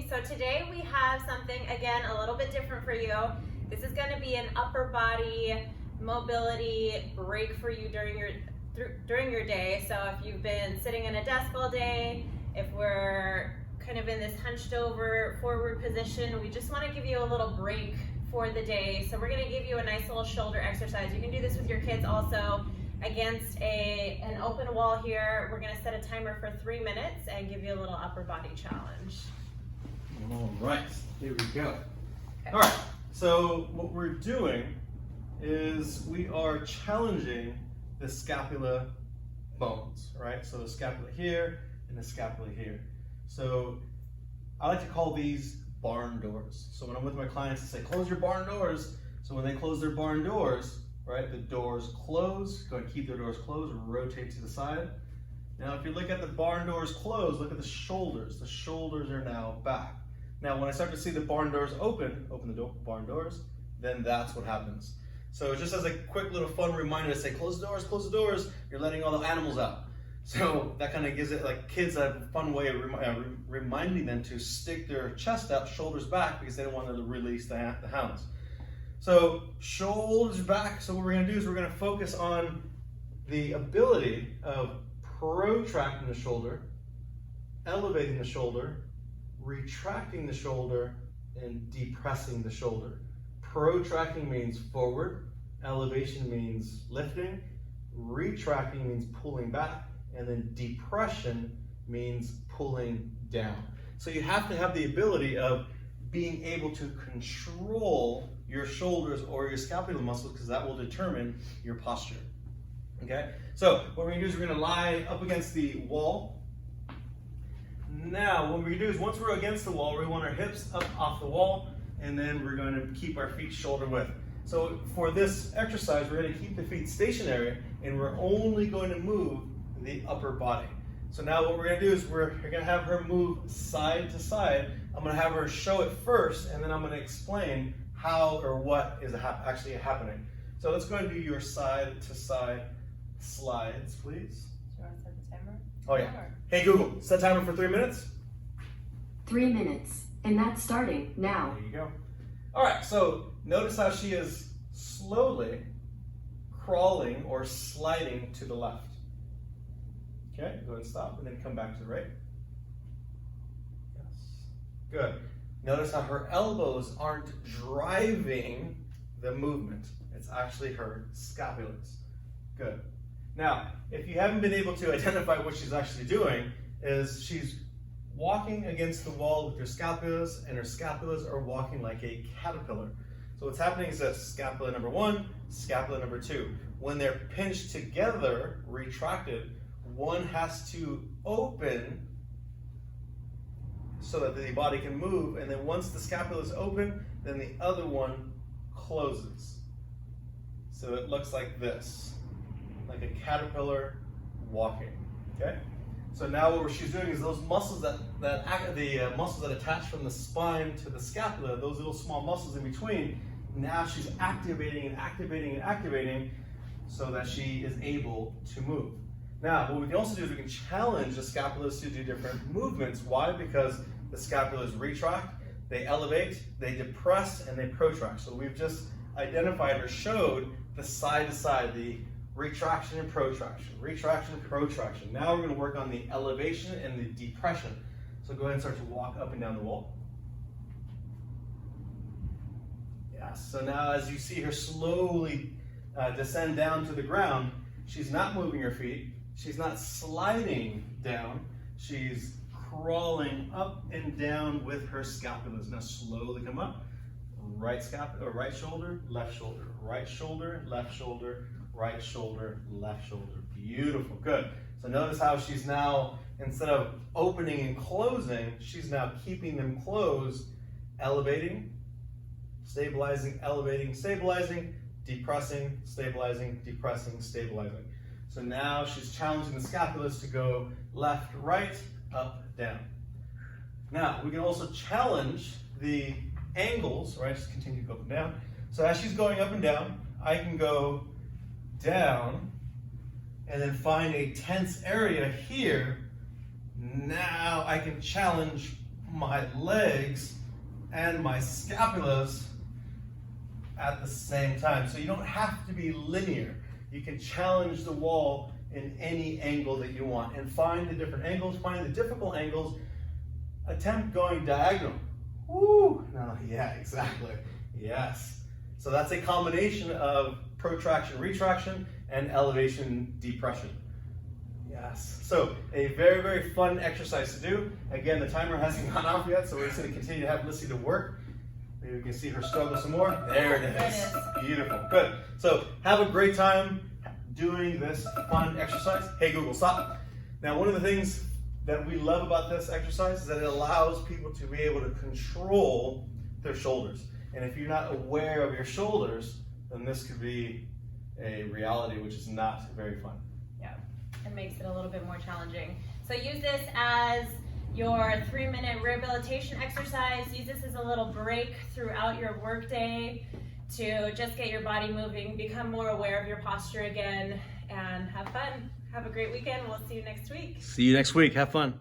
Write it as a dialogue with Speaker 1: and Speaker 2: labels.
Speaker 1: So today we have something, again, a little bit different for you. This is going to be an upper body mobility break for you during your day. So if you've been sitting in a desk all day, if we're kind of in this hunched over forward position, we just want to give you a little break for the day. So we're going to give you a nice little shoulder exercise. You can do this with your kids also against an open wall here. We're going to set a timer for 3 minutes and give you a little upper body challenge.
Speaker 2: All right, here we go.
Speaker 1: Okay.
Speaker 2: All right, so what we're doing is we are challenging the scapula bones, right? So the scapula here and the scapula here. So I like to call these barn doors. So when I'm with my clients, I say, close your barn doors. So when they close their barn doors, right, the doors close, go and keep their doors closed, rotate to the side. Now if you look at the barn doors closed, look at the shoulders. The shoulders are now back. Now when I start to see the barn doors open the barn doors, then that's what happens. So just as a quick little fun reminder to say, close the doors, you're letting all the animals out. So that kind of gives it, like, kids a fun way of reminding them to stick their chest out, shoulders back, because they don't want to release the hounds. So shoulders back. So what we're going to do is we're going to focus on the ability of protracting the shoulder, elevating the shoulder, retracting the shoulder, and depressing the shoulder. Protracting means forward, elevation means lifting, retracting means pulling back, and then depression means pulling down. So you have to have the ability of being able to control your shoulders or your scapular muscles, because that will determine your posture. Okay? So what we're going to do is we're going to lie up against the wall. Now what we're going to do is once we're against the wall, we want our hips up off the wall, and then we're going to keep our feet shoulder width. So for this exercise, we're going to keep the feet stationary, and we're only going to move the upper body. So now what we're going to do is we're going to have her move side to side. I'm going to have her show it first, and then I'm going to explain how or what is actually happening. So let's go and do your side to side slides, please.
Speaker 1: Do you want to set the timer?
Speaker 2: Oh yeah. Hey Google, set timer for 3 minutes.
Speaker 3: 3 minutes, and that's starting now.
Speaker 2: There you go. All right, so notice how she is slowly crawling or sliding to the left. Okay, go ahead and stop and then come back to the right. Yes, good. Notice how her elbows aren't driving the movement. It's actually her scapulas. Good. Now, if you haven't been able to identify what she's actually doing, is she's walking against the wall with her scapulas, and her scapulas are walking like a caterpillar. So what's happening is this: scapula number 1, scapula number 2. When they're pinched together, retracted, one has to open so that the body can move, and then once the scapula is open, then the other one closes. So it looks like this, like a caterpillar walking. Okay? So now what she's doing is those muscles the muscles that attach from the spine to the scapula, those little small muscles in between, now she's activating and activating and activating so that she is able to move. Now, what we can also do is we can challenge the scapulas to do different movements. Why? Because the scapulas retract, they elevate, they depress, and they protract. So we've just identified or showed the side to side, the retraction and protraction, retraction and protraction. Now we're going to work on the elevation and the depression. So go ahead and start to walk up and down the wall. Yes, so now as you see her slowly descend down to the ground, she's not moving her feet, she's not sliding down, she's crawling up and down with her scapulas. Now slowly come up, right scapula, or right shoulder, left shoulder, right shoulder, left shoulder, right shoulder, left shoulder. Beautiful, good. So notice how she's now, instead of opening and closing, she's now keeping them closed, elevating, stabilizing, elevating, stabilizing, depressing, stabilizing, depressing, stabilizing. So now she's challenging the scapulas to go left, right, up, down. Now, we can also challenge the angles, right? Just continue to go up and down. So as she's going up and down, I can go down and then find a tense area here. Now I can challenge my legs and my scapulas at the same time. So you don't have to be linear. You can challenge the wall in any angle that you want and find the different angles, find the difficult angles, attempt going diagonal. Woo! No, yeah, exactly. Yes. So that's a combination of protraction, retraction, and elevation, depression. Yes. So a very, very fun exercise to do. Again, the timer hasn't gone off yet, so we're just going to continue to have Lissy to work. Maybe we can see her struggle some more. There it is. Beautiful. Good. So have a great time doing this fun exercise. Hey Google, stop. Now, one of the things that we love about this exercise is that it allows people to be able to control their shoulders. And if you're not aware of your shoulders, then this could be a reality which is not very fun.
Speaker 1: Yeah, it makes it a little bit more challenging. So use this as your 3-minute rehabilitation exercise. Use this as a little break throughout your workday to just get your body moving, become more aware of your posture again, and have fun. Have a great weekend. We'll see you next week.
Speaker 2: See you next week. Have fun.